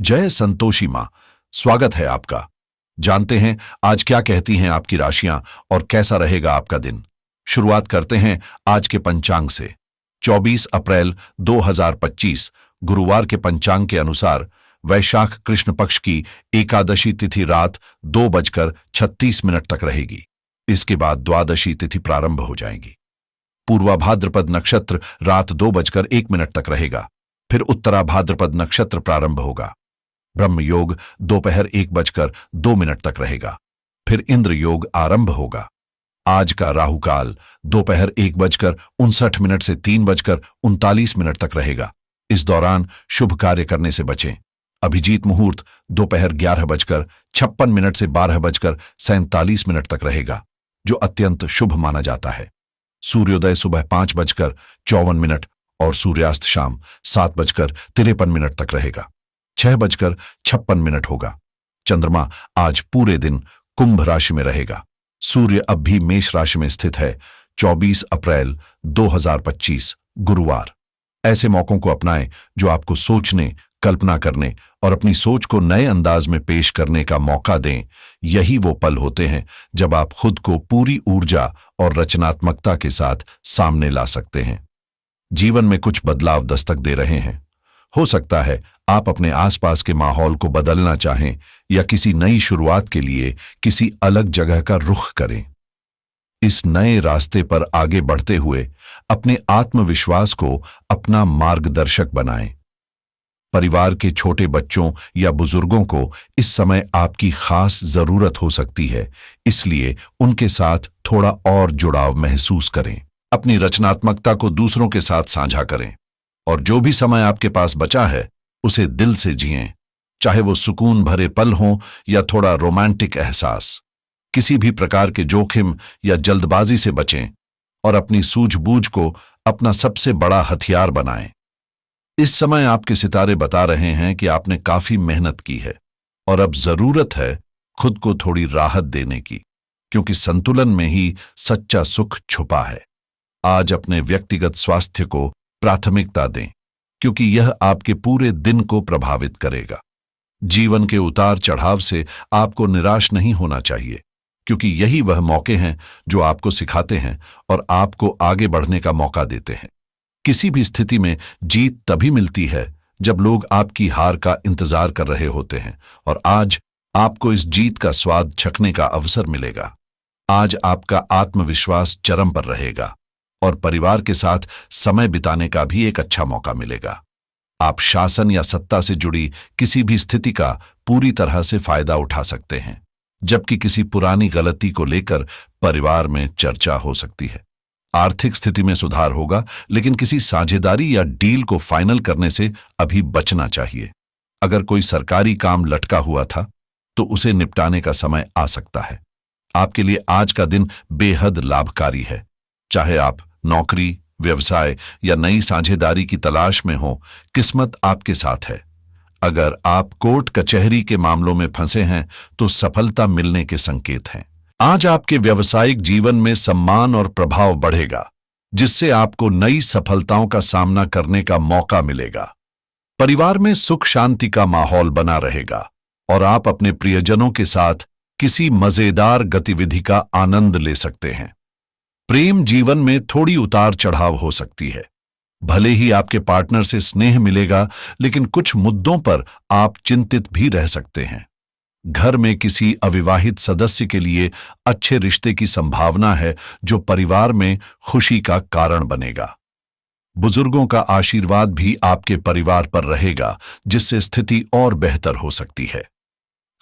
जय संतोषी माँ, स्वागत है आपका। जानते हैं आज क्या कहती हैं आपकी राशियां और कैसा रहेगा आपका दिन। शुरुआत करते हैं आज के पंचांग से। 24 अप्रैल 2025 गुरुवार के पंचांग के अनुसार वैशाख कृष्ण पक्ष की एकादशी तिथि रात 2:36 तक रहेगी। इसके बाद द्वादशी तिथि प्रारंभ हो जाएगी। पूर्वा भाद्रपद नक्षत्र रात 2:01 तक रहेगा। फिर उत्तरा भाद्रपद नक्षत्र प्रारंभ होगा। ब्रह्म योग दोपहर 1:02 तक रहेगा। फिर इंद्र योग आरंभ होगा। आज का राहु काल दोपहर 1:59 से 3:39 तक रहेगा। इस दौरान शुभ कार्य करने से बचें। अभिजीत मुहूर्त दोपहर 11:56 से 12:47 तक रहेगा, जो अत्यंत शुभ माना जाता है। सूर्योदय सुबह 5:54 और सूर्यास्त शाम 7:53 तक रहेगा। 6:56 होगा। चंद्रमा आज पूरे दिन कुंभ राशि में रहेगा। सूर्य अब भी मेष राशि में स्थित है। 24 अप्रैल 2025 गुरुवार। ऐसे मौकों को अपनाएं जो आपको सोचने, कल्पना करने और अपनी सोच को नए अंदाज में पेश करने का मौका दें। यही वो पल होते हैं जब आप खुद को पूरी ऊर्जा और रचनात्मकता के साथ सामने ला सकते हैं। जीवन में कुछ बदलाव दस्तक दे रहे हैं। हो सकता है आप अपने आसपास के माहौल को बदलना चाहें या किसी नई शुरुआत के लिए किसी अलग जगह का रुख करें। इस नए रास्ते पर आगे बढ़ते हुए अपने आत्मविश्वास को अपना मार्गदर्शक बनाएं। परिवार के छोटे बच्चों या बुजुर्गों को इस समय आपकी खास जरूरत हो सकती है, इसलिए उनके साथ थोड़ा और जुड़ाव महसूस करें। अपनी रचनात्मकता को दूसरों के साथ साझा करें और जो भी समय आपके पास बचा है उसे दिल से जिएं, चाहे वो सुकून भरे पल हों या थोड़ा रोमांटिक एहसास। किसी भी प्रकार के जोखिम या जल्दबाजी से बचें और अपनी सूझबूझ को अपना सबसे बड़ा हथियार बनाएं। इस समय आपके सितारे बता रहे हैं कि आपने काफी मेहनत की है और अब जरूरत है खुद को थोड़ी राहत देने की, क्योंकि संतुलन में ही सच्चा सुख छुपा है। आज अपने व्यक्तिगत स्वास्थ्य को प्राथमिकता दें, क्योंकि यह आपके पूरे दिन को प्रभावित करेगा। जीवन के उतार चढ़ाव से आपको निराश नहीं होना चाहिए, क्योंकि यही वह मौके हैं जो आपको सिखाते हैं और आपको आगे बढ़ने का मौका देते हैं। किसी भी स्थिति में जीत तभी मिलती है जब लोग आपकी हार का इंतजार कर रहे होते हैं, और आज आपको इस जीत का स्वाद चखने का अवसर मिलेगा। आज आपका आत्मविश्वास चरम पर रहेगा और परिवार के साथ समय बिताने का भी एक अच्छा मौका मिलेगा। आप शासन या सत्ता से जुड़ी किसी भी स्थिति का पूरी तरह से फायदा उठा सकते हैं, जबकि किसी पुरानी गलती को लेकर परिवार में चर्चा हो सकती है। आर्थिक स्थिति में सुधार होगा, लेकिन किसी साझेदारी या डील को फाइनल करने से अभी बचना चाहिए। अगर कोई सरकारी काम लटका हुआ था तो उसे निपटाने का समय आ सकता है। आपके लिए आज का दिन बेहद लाभकारी है। चाहे आप नौकरी, व्यवसाय या नई साझेदारी की तलाश में हो, किस्मत आपके साथ है। अगर आप कोर्ट कचहरी के मामलों में फंसे हैं तो सफलता मिलने के संकेत हैं। आज आपके व्यावसायिक जीवन में सम्मान और प्रभाव बढ़ेगा, जिससे आपको नई सफलताओं का सामना करने का मौका मिलेगा। परिवार में सुख शांति का माहौल बना रहेगा और आप अपने प्रियजनों के साथ किसी मजेदार गतिविधि का आनंद ले सकते हैं। प्रेम जीवन में थोड़ी उतार चढ़ाव हो सकती है। भले ही आपके पार्टनर से स्नेह मिलेगा, लेकिन कुछ मुद्दों पर आप चिंतित भी रह सकते हैं। घर में किसी अविवाहित सदस्य के लिए अच्छे रिश्ते की संभावना है, जो परिवार में खुशी का कारण बनेगा। बुजुर्गों का आशीर्वाद भी आपके परिवार पर रहेगा, जिससे स्थिति और बेहतर हो सकती है।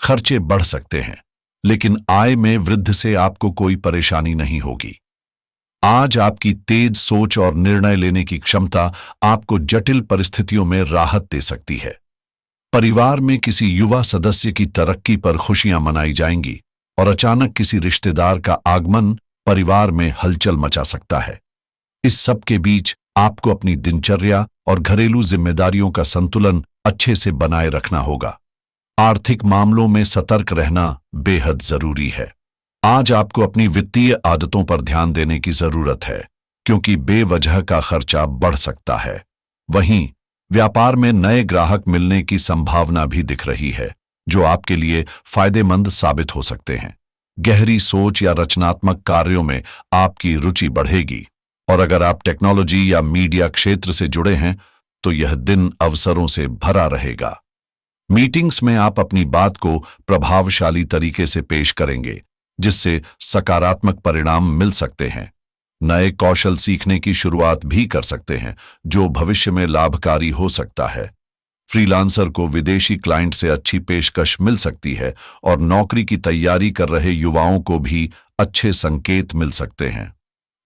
खर्चे बढ़ सकते हैं, लेकिन आय में वृद्धि से आपको कोई परेशानी नहीं होगी। आज आपकी तेज सोच और निर्णय लेने की क्षमता आपको जटिल परिस्थितियों में राहत दे सकती है। परिवार में किसी युवा सदस्य की तरक्की पर खुशियां मनाई जाएंगी और अचानक किसी रिश्तेदार का आगमन परिवार में हलचल मचा सकता है। इस सब के बीच आपको अपनी दिनचर्या और घरेलू जिम्मेदारियों का संतुलन अच्छे से बनाए रखना होगा। आर्थिक मामलों में सतर्क रहना बेहद जरूरी है। आज आपको अपनी वित्तीय आदतों पर ध्यान देने की जरूरत है, क्योंकि बेवजह का खर्चा बढ़ सकता है। वहीं व्यापार में नए ग्राहक मिलने की संभावना भी दिख रही है, जो आपके लिए फायदेमंद साबित हो सकते हैं। गहरी सोच या रचनात्मक कार्यों में आपकी रुचि बढ़ेगी, और अगर आप टेक्नोलॉजी या मीडिया क्षेत्र से जुड़े हैं तो यह दिन अवसरों से भरा रहेगा। मीटिंग्स में आप अपनी बात को प्रभावशाली तरीके से पेश करेंगे, जिससे सकारात्मक परिणाम मिल सकते हैं। नए कौशल सीखने की शुरुआत भी कर सकते हैं, जो भविष्य में लाभकारी हो सकता है। फ्रीलांसर को विदेशी क्लाइंट से अच्छी पेशकश मिल सकती है, और नौकरी की तैयारी कर रहे युवाओं को भी अच्छे संकेत मिल सकते हैं।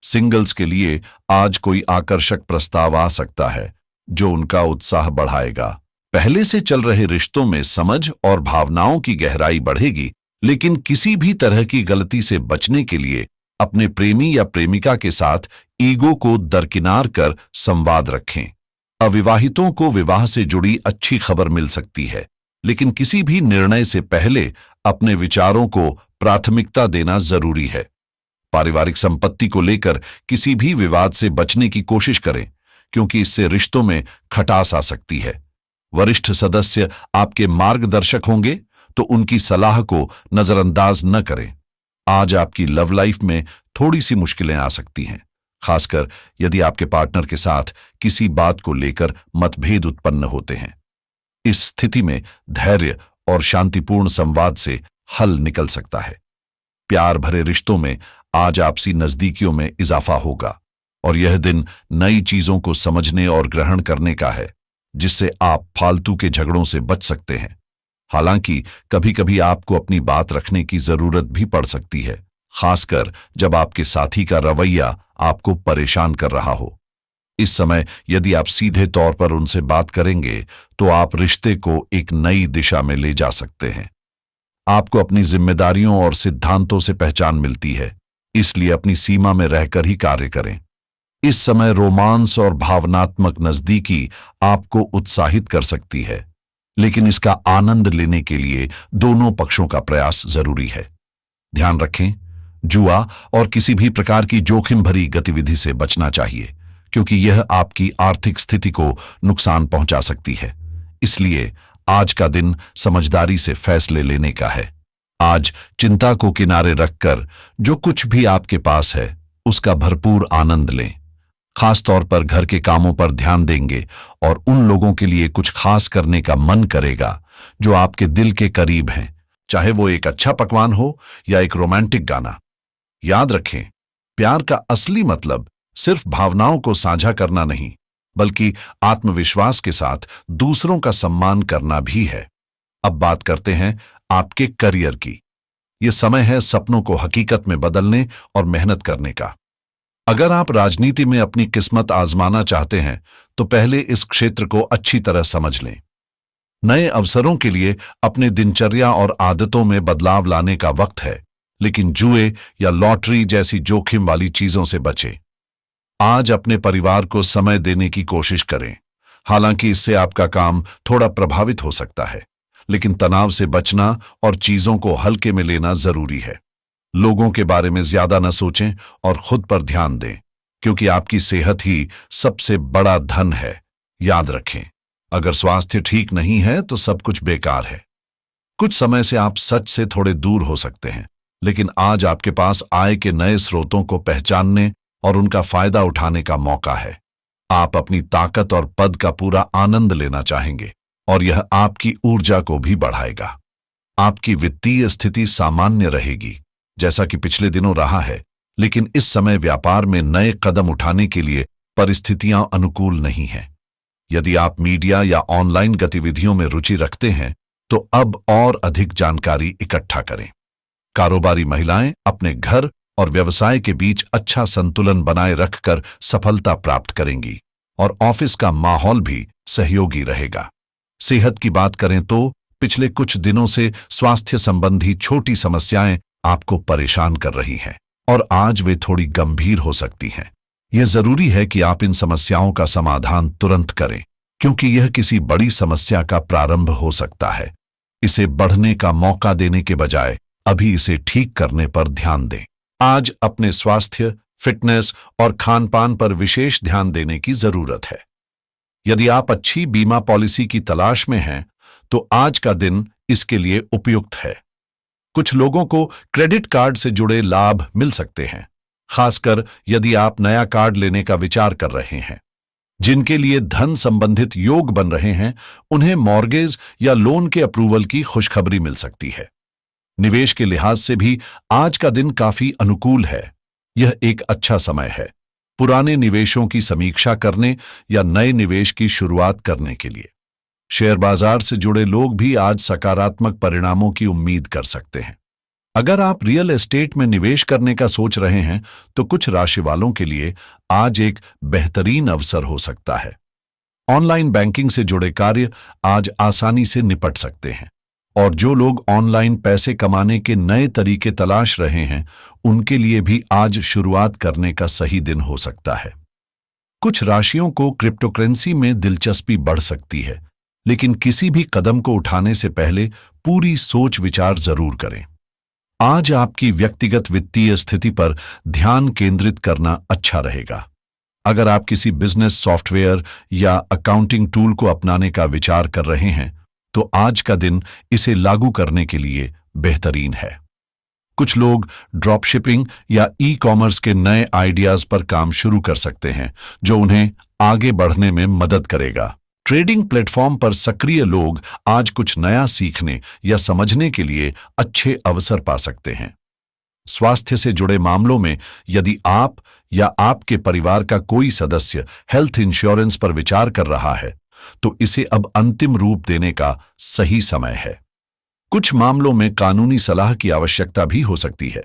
सिंगल्स के लिए आज कोई आकर्षक प्रस्ताव आ सकता है, जो उनका उत्साह बढ़ाएगा। पहले से चल रहे रिश्तों में समझ और भावनाओं की गहराई बढ़ेगी, लेकिन किसी भी तरह की गलती से बचने के लिए अपने प्रेमी या प्रेमिका के साथ ईगो को दरकिनार कर संवाद रखें। अविवाहितों को विवाह से जुड़ी अच्छी खबर मिल सकती है, लेकिन किसी भी निर्णय से पहले अपने विचारों को प्राथमिकता देना जरूरी है। पारिवारिक संपत्ति को लेकर किसी भी विवाद से बचने की कोशिश करें, क्योंकि इससे रिश्तों में खटास आ सकती है। वरिष्ठ सदस्य आपके मार्गदर्शक होंगे, तो उनकी सलाह को नजरअंदाज न करें। आज आपकी लव लाइफ में थोड़ी सी मुश्किलें आ सकती हैं, खासकर यदि आपके पार्टनर के साथ किसी बात को लेकर मतभेद उत्पन्न होते हैं। इस स्थिति में धैर्य और शांतिपूर्ण संवाद से हल निकल सकता है। प्यार भरे रिश्तों में आज आपसी नजदीकियों में इजाफा होगा, और यह दिन नई चीजों को समझने और ग्रहण करने का है, जिससे आप फालतू के झगड़ों से बच सकते हैं। हालांकि कभी कभी आपको अपनी बात रखने की जरूरत भी पड़ सकती है, खासकर जब आपके साथी का रवैया आपको परेशान कर रहा हो। इस समय यदि आप सीधे तौर पर उनसे बात करेंगे तो आप रिश्ते को एक नई दिशा में ले जा सकते हैं। आपको अपनी जिम्मेदारियों और सिद्धांतों से पहचान मिलती है, इसलिए अपनी सीमा में रहकर ही कार्य करें। इस समय रोमांस और भावनात्मक नजदीकी आपको उत्साहित कर सकती है, लेकिन इसका आनंद लेने के लिए दोनों पक्षों का प्रयास जरूरी है। ध्यान रखें, जुआ और किसी भी प्रकार की जोखिम भरी गतिविधि से बचना चाहिए, क्योंकि यह आपकी आर्थिक स्थिति को नुकसान पहुंचा सकती है। इसलिए आज का दिन समझदारी से फैसले लेने का है। आज चिंता को किनारे रखकर जो कुछ भी आपके पास है उसका भरपूर आनंद लें। खास तौर पर घर के कामों पर ध्यान देंगे और उन लोगों के लिए कुछ खास करने का मन करेगा जो आपके दिल के करीब हैं, चाहे वो एक अच्छा पकवान हो या एक रोमांटिक गाना। याद रखें, प्यार का असली मतलब सिर्फ भावनाओं को साझा करना नहीं, बल्कि आत्मविश्वास के साथ दूसरों का सम्मान करना भी है। अब बात करते हैं आपके करियर की। यह समय है सपनों को हकीकत में बदलने और मेहनत करने का। अगर आप राजनीति में अपनी किस्मत आजमाना चाहते हैं तो पहले इस क्षेत्र को अच्छी तरह समझ लें। नए अवसरों के लिए अपने दिनचर्या और आदतों में बदलाव लाने का वक्त है, लेकिन जुए या लॉटरी जैसी जोखिम वाली चीजों से बचें। आज अपने परिवार को समय देने की कोशिश करें। हालांकि इससे आपका काम थोड़ा प्रभावित हो सकता है, लेकिन तनाव से बचना और चीजों को हल्के में लेना जरूरी है। लोगों के बारे में ज्यादा न सोचें और खुद पर ध्यान दें, क्योंकि आपकी सेहत ही सबसे बड़ा धन है। याद रखें, अगर स्वास्थ्य ठीक नहीं है तो सब कुछ बेकार है। कुछ समय से आप सच से थोड़े दूर हो सकते हैं, लेकिन आज आपके पास आय के नए स्रोतों को पहचानने और उनका फायदा उठाने का मौका है। आप अपनी ताकत और पद का पूरा आनंद लेना चाहेंगे, और यह आपकी ऊर्जा को भी बढ़ाएगा। आपकी वित्तीय स्थिति सामान्य रहेगी, जैसा कि पिछले दिनों रहा है, लेकिन इस समय व्यापार में नए कदम उठाने के लिए परिस्थितियां अनुकूल नहीं हैं। यदि आप मीडिया या ऑनलाइन गतिविधियों में रुचि रखते हैं तो अब और अधिक जानकारी इकट्ठा करें। कारोबारी महिलाएं अपने घर और व्यवसाय के बीच अच्छा संतुलन बनाए रखकर सफलता प्राप्त करेंगी, और ऑफिस का माहौल भी सहयोगी रहेगा। सेहत की बात करें तो पिछले कुछ दिनों से स्वास्थ्य संबंधी छोटी समस्याएं आपको परेशान कर रही हैं, और आज वे थोड़ी गंभीर हो सकती हैं। यह जरूरी है कि आप इन समस्याओं का समाधान तुरंत करें, क्योंकि यह किसी बड़ी समस्या का प्रारंभ हो सकता है। इसे बढ़ने का मौका देने के बजाय अभी इसे ठीक करने पर ध्यान दें। आज अपने स्वास्थ्य, फिटनेस और खान पान पर विशेष ध्यान देने की जरूरत है। यदि आप अच्छी बीमा पॉलिसी की तलाश में हैं, तो आज का दिन इसके लिए उपयुक्त है। कुछ लोगों को क्रेडिट कार्ड से जुड़े लाभ मिल सकते हैं, खासकर यदि आप नया कार्ड लेने का विचार कर रहे हैं। जिनके लिए धन संबंधित योग बन रहे हैं, उन्हें मॉर्गेज या लोन के अप्रूवल की खुशखबरी मिल सकती है। निवेश के लिहाज से भी आज का दिन काफी अनुकूल है। यह एक अच्छा समय है पुराने निवेशों की समीक्षा करने या नए निवेश की शुरुआत करने के लिए। शेयर बाजार से जुड़े लोग भी आज सकारात्मक परिणामों की उम्मीद कर सकते हैं। अगर आप रियल एस्टेट में निवेश करने का सोच रहे हैं, तो कुछ राशि वालों के लिए आज एक बेहतरीन अवसर हो सकता है। ऑनलाइन बैंकिंग से जुड़े कार्य आज आसानी से निपट सकते हैं, और जो लोग ऑनलाइन पैसे कमाने के नए तरीके तलाश रहे हैं, उनके लिए भी आज शुरुआत करने का सही दिन हो सकता है। कुछ राशियों को क्रिप्टोकरेंसी में दिलचस्पी बढ़ सकती है, लेकिन किसी भी कदम को उठाने से पहले पूरी सोच विचार जरूर करें। आज आपकी व्यक्तिगत वित्तीय स्थिति पर ध्यान केंद्रित करना अच्छा रहेगा। अगर आप किसी बिजनेस सॉफ्टवेयर या अकाउंटिंग टूल को अपनाने का विचार कर रहे हैं, तो आज का दिन इसे लागू करने के लिए बेहतरीन है। कुछ लोग ड्रॉप शिपिंग या ई कॉमर्स के नए आइडियाज पर काम शुरू कर सकते हैं, जो उन्हें आगे बढ़ने में मदद करेगा। ट्रेडिंग प्लेटफॉर्म पर सक्रिय लोग आज कुछ नया सीखने या समझने के लिए अच्छे अवसर पा सकते हैं। स्वास्थ्य से जुड़े मामलों में यदि आप या आपके परिवार का कोई सदस्य हेल्थ इंश्योरेंस पर विचार कर रहा है, तो इसे अब अंतिम रूप देने का सही समय है। कुछ मामलों में कानूनी सलाह की आवश्यकता भी हो सकती है,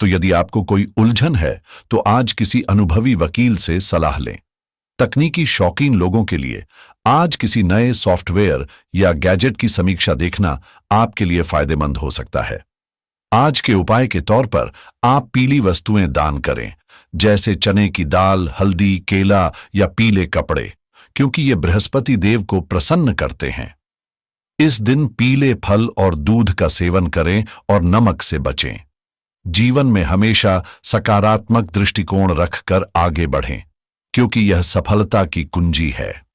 तो यदि आपको कोई उलझन है, तो आज किसी अनुभवी वकील से सलाह लें। तकनीकी शौकीन लोगों के लिए आज किसी नए सॉफ्टवेयर या गैजेट की समीक्षा देखना आपके लिए फायदेमंद हो सकता है। आज के उपाय के तौर पर आप पीली वस्तुएं दान करें, जैसे चने की दाल, हल्दी, केला या पीले कपड़े, क्योंकि ये बृहस्पति देव को प्रसन्न करते हैं। इस दिन पीले फल और दूध का सेवन करें और नमक से बचें। जीवन में हमेशा सकारात्मक दृष्टिकोण रखकर आगे बढ़ें, क्योंकि यह सफलता की कुंजी है।